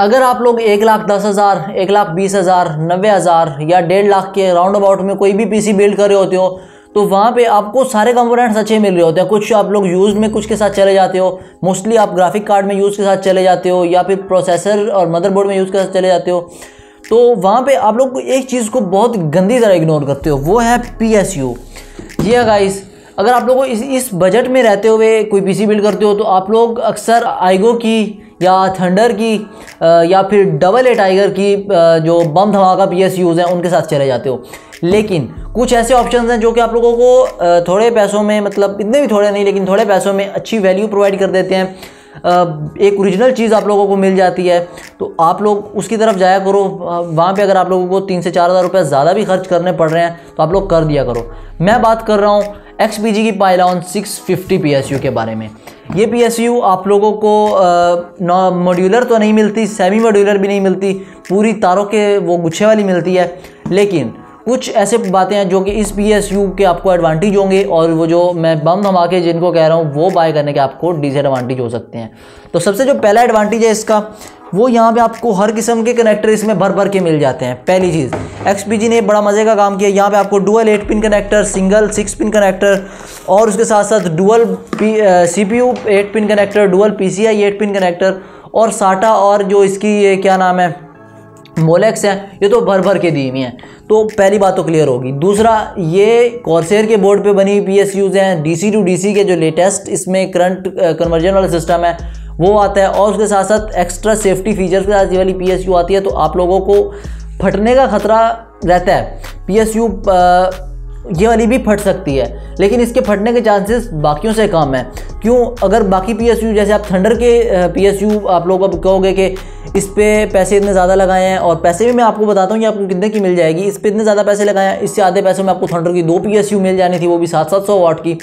अगर आप लोग 1,10,000, 1,20,000, 90,000 या 1.5 लाख के राउंड अबाउट में कोई भी पीसी बिल्ड कर रहे होते हो तो वहाँ पे आपको सारे कंपोनेंट्स अच्छे मिल रहे होते हैं। कुछ आप लोग यूज़ में कुछ के साथ चले जाते हो, मोस्टली आप ग्राफिक कार्ड में यूज़ के साथ चले जाते हो या फिर प्रोसेसर और मदरबोर्ड में यूज़ के साथ चले जाते हो। तो वहाँ पे आप लोग एक चीज़ को बहुत गंदी तरह इग्नोर करते हो, वो है PSU। जी हाँ गाइस, अगर आप लोगों इस बजट में रहते हुए कोई पीसी बिल्ड करते हो तो आप लोग अक्सर आइगो की या थंडर की या फिर AA टाइगर की जो बम धमाका PSUs हैं उनके साथ चले जाते हो। लेकिन कुछ ऐसे ऑप्शंस हैं जो कि आप लोगों को थोड़े पैसों में, मतलब इतने भी थोड़े नहीं लेकिन थोड़े पैसों में अच्छी वैल्यू प्रोवाइड कर देते हैं। एक ओरिजिनल चीज़ आप लोगों को मिल जाती है, तो आप लोग उसकी तरफ जाया करो। वहाँ पे अगर आप लोगों को 3 से 4 हज़ार रुपये ज़्यादा भी खर्च करने पड़ रहे हैं तो आप लोग कर दिया करो। मैं बात कर रहा हूँ XPG की पाइलॉन 650 PSU के बारे में। ये PSU आप लोगों को मॉड्यूलर तो नहीं मिलती, सेमी मॉड्यूलर भी नहीं मिलती, पूरी तारों के वो गुच्छे वाली मिलती है। लेकिन कुछ ऐसे बातें हैं जो कि इस PSU के आपको एडवांटेज होंगे और वो जो मैं बम धमाके जिनको कह रहा हूँ वो बाय करने के आपको डिसएडवांटेज हो सकते हैं। तो सबसे जो पहला एडवांटेज है इसका, वो यहाँ पे आपको हर किस्म के कनेक्टर इसमें भर भर के मिल जाते हैं। पहली चीज़, XPG ने बड़ा मज़े का काम किया। यहाँ पे आपको dual 8 pin connector, single 6 pin connector और उसके साथ साथ dual CPU 8 pin connector, dual PCI 8 pin connector और SATA और जो इसकी ये क्या नाम है मोलेक्स है, ये तो भर भर के दी हुई हैं। तो पहली बात तो क्लियर होगी। दूसरा, ये कॉर्सेर के बोर्ड पे बनी PSUs हैं। DC to DC के जो लेटेस्ट इसमें करंट कन्वर्जन वाला सिस्टम है वो आता है और उसके साथ साथ एक्स्ट्रा सेफ्टी फीचर्स के साथ ये वाली PSU आती है। तो आप लोगों को फटने का खतरा रहता है। PSU ये वाली भी फट सकती है लेकिन इसके फटने के चांसेस बाकियों से कम है। क्यों? अगर बाकी PSU जैसे आप थंडर के PSU आप लोग अब कहोगे कि इस पे पैसे इतने ज़्यादा लगाए हैं, और पैसे भी मैं आपको बताता हूँ कि आपको कितने की मिल जाएगी। इस पे इतने ज़्यादा पैसे लगाए हैं, इससे आधे पैसों में आपको थंडर की 2 PSU मिल जानी थी, वो भी 700-700 वाट की।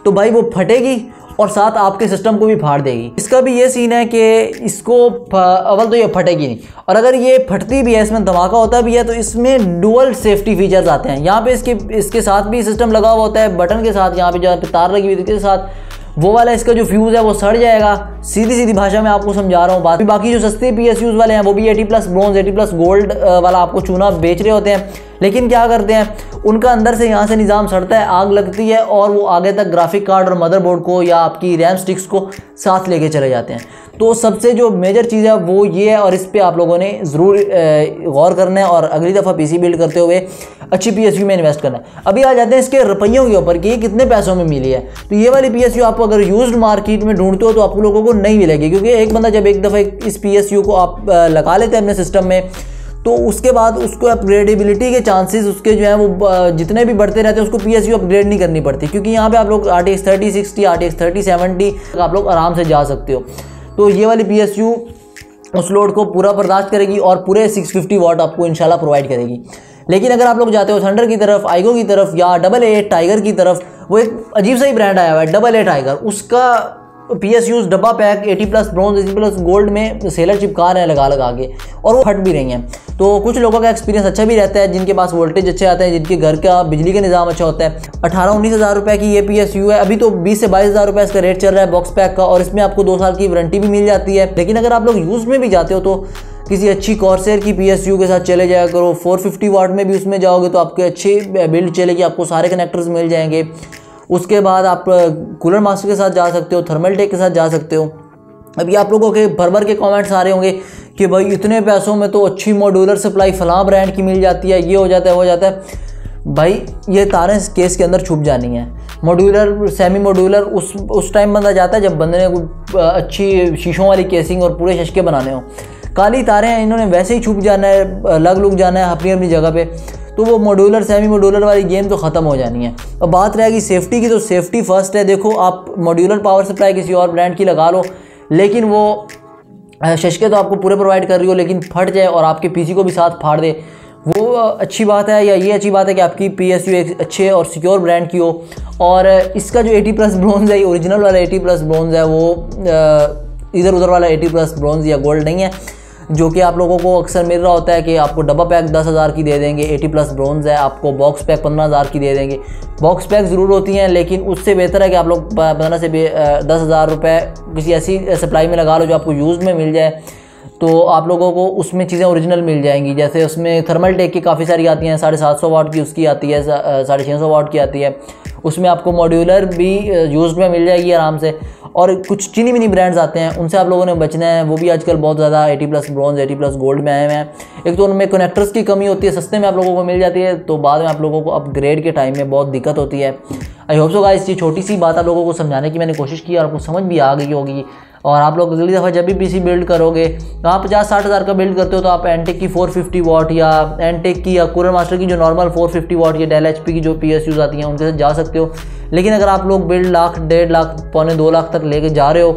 तो भाई वो फटेगी और साथ आपके सिस्टम को भी फाड़ देगी। इसका भी ये सीन है कि इसको अव्वल तो ये फटेगी नहीं, और अगर ये फटती भी है, इसमें धमाका होता भी है, तो इसमें डुअल सेफ्टी फीचर्स आते हैं। यहाँ पे इसके साथ भी सिस्टम लगा हुआ होता है बटन के साथ, यहाँ पे जो तार लगी हुई थी के साथ वो वाला इसका जो फ्यूज़ है वो सड़ जाएगा। सीधी सीधी भाषा में आपको समझा रहा हूँ। बाकी जो सस्ते PSUs वाले हैं वो भी 80+ ब्रोंज 80+ गोल्ड वाला आपको चूना बेच रहे होते हैं। लेकिन क्या करते हैं, उनका अंदर से यहाँ से निज़ाम सड़ता है, आग लगती है और वो आगे तक ग्राफिक कार्ड और मदरबोर्ड को या आपकी रैम स्टिक्स को साथ लेके चले जाते हैं। तो सबसे जो मेजर चीज़ है वो ये है, और इस पर आप लोगों ने ज़रूर गौर करना है और अगली दफ़ा PC बिल्ड करते हुए अच्छी PSU में इन्वेस्ट करना है। अभी आ जाते हैं इसके रुपयों के ऊपर कि ये कितने पैसों में मिली है। तो ये वाली PSU आप अगर यूज्ड मार्केट में ढूंढते हो तो आप लोगों को नहीं मिलेगी, क्योंकि एक बंदा जब एक दफ़ा इस PSU को आप लगा लेते हैं अपने सिस्टम में तो उसके बाद उसको अपग्रेडेबिलिटी के चांसेस उसके जो है वो जितने भी बढ़ते रहते हैं, उसको PSU अपग्रेड नहीं करनी पड़ती, क्योंकि यहाँ पे आप लोग RTX 3060 RTX 3070 आप लोग आराम से जा सकते हो। तो ये वाली PSU उस लोड को पूरा बर्दाश्त करेगी और पूरे 650 वाट आपको इंशाल्लाह प्रोवाइड करेगी। लेकिन अगर आप लोग जाते हो थंडर की तरफ, आइगो की तरफ या AA टाइगर की तरफ, वो एक अजीब सा ही ब्रांड आया हुआ है AA टाइगर, उसका PSUs डब्बा पैक 80+ ब्रोंज 80+ गोल्ड में सेलर चिपका रहे हैं लगा के, और वो फट भी रही हैं। तो कुछ लोगों का एक्सपीरियंस अच्छा भी रहता है, जिनके पास वोल्टेज अच्छे आते हैं, जिनके घर का बिजली का निज़ाम अच्छा होता है। 18-19 हज़ार रुपये की ये PSU है। अभी तो 20 से 22 हज़ार रुपये इसका रेट चल रहा है बॉक्स पैक का, और इसमें आपको 2 साल की वारंटी भी मिल जाती है। लेकिन अगर आप लोग यूज़ में भी जाते हो तो किसी अच्छी कॉर्सेर की PSU के साथ चले जाया करो। 450 वाट में भी उसमें जाओगे तो आपके अच्छी बिल्ड चलेगी, आपको सारे कनेक्टर्स मिल जाएंगे। उसके बाद आप कूलर मास्टर के साथ जा सकते हो, थर्मल टेक के साथ जा सकते हो। अभी आप लोगों के भर भर के कमेंट्स आ रहे होंगे कि भाई इतने पैसों में तो अच्छी मॉड्यूलर सप्लाई फलां ब्रांड की मिल जाती है, ये हो जाता है वो हो जाता है। भाई ये तारें इस केस के अंदर छुप जानी है। मॉड्यूलर सेमी मॉड्यूलर उस टाइम बंदा जाता है जब बंदे ने अच्छी शीशों वाली केसिंग और पूरे शशके बनाने हो। काली तारें हैं, इन्होंने वैसे ही छुप जाना है, लग लुक जाना है अपनी अपनी जगह पे, तो वो मॉड्यूलर सेमी मॉड्यूलर वाली गेम तो ख़त्म हो जानी है। अब बात रहेगी सेफ्टी की, तो सेफ्टी फर्स्ट है। देखो आप मॉड्यूलर पावर सप्लाई किसी और ब्रांड की लगा लो, लेकिन वो शशके तो आपको पूरे प्रोवाइड कर रही हो, लेकिन फट जाए और आपके PC को भी साथ फाड़ दे, वो अच्छी बात है। या ये अच्छी बात है कि आपकी PSU एक अच्छे और सिक्योर ब्रांड की हो। और इसका जो 80+ ब्रोंज है, ओरिजिनल वाला 80+ ब्रोंज है, वो इधर उधर वाला 80+ ब्रोंज या गोल्ड नहीं है, जो कि आप लोगों को अक्सर मिल रहा होता है कि आपको डब्बा पैक 10 हज़ार की दे देंगे, 80+ ब्रोंज है, आपको बॉक्स पैक 15 हज़ार की दे देंगे। बॉक्स पैक ज़रूर होती हैं, लेकिन उससे बेहतर है कि आप लोग 15 से 10 हज़ार रुपये किसी ऐसी सप्लाई में लगा लो जो आपको यूज़ में मिल जाए, तो आप लोगों को उसमें चीज़ें ओरिजिनल मिल जाएंगी। जैसे उसमें थर्मल टेक की काफ़ी सारी आती हैं, 750 वाट की उसकी आती है, 650 वाट की आती है। उसमें आपको मॉड्यूलर भी यूज्ड में मिल जाएगी आराम से। और कुछ चीनी मिनी ब्रांड्स आते हैं, उनसे आप लोगों ने बचना है। वो भी आजकल बहुत ज़्यादा 80+ ब्रॉन्ज 80+ गोल्ड में आए हुए हैं। एक तो उनमें कनेक्टर्स की कमी होती है, सस्ते में आप लोगों को मिल जाती है, तो बाद में आप लोगों को अपग्रेड के टाइम में बहुत दिक्कत होती है। आई होप सो गाइस, ये छोटी सी बात आप लोगों को समझाने की मैंने कोशिश की और आपको समझ भी आ गई होगी। और आप लोग अगली दफ़ा जब भी पीसी बिल्ड करोगे, तो आप 50-60 हज़ार का बिल्ड करते हो, तो आप एनटेक की 450 वाट या एनटेक की या कूलर मास्टर की जो नॉर्मल 450 वाट या डेल एचपी की जो PSUs आती हैं उनके साथ जा सकते हो। लेकिन अगर आप लोग बिल्ड लाख, 1.5 लाख, पौने 2 लाख तक लेके जा रहे हो,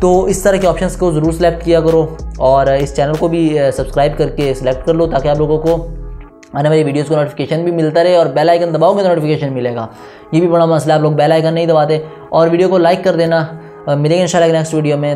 तो इस तरह के ऑप्शंस को ज़रूर सेलेक्ट किया करो। और इस चैनल को भी सब्सक्राइब करके सिलेक्ट कर लो, ताकि आप लोगों को आने वाली वीडियोस को नोटिफिकेशन भी मिलता रहे। और बेल आइकन दबाओगे तो नोटिफिकेशन मिलेगा। ये भी बड़ा मसला है, आप लोग बेल आइकन नहीं दबाते। और वीडियो को लाइक कर देना। मिलेंगे इंशाल्लाह नेक्स्ट वीडियो में।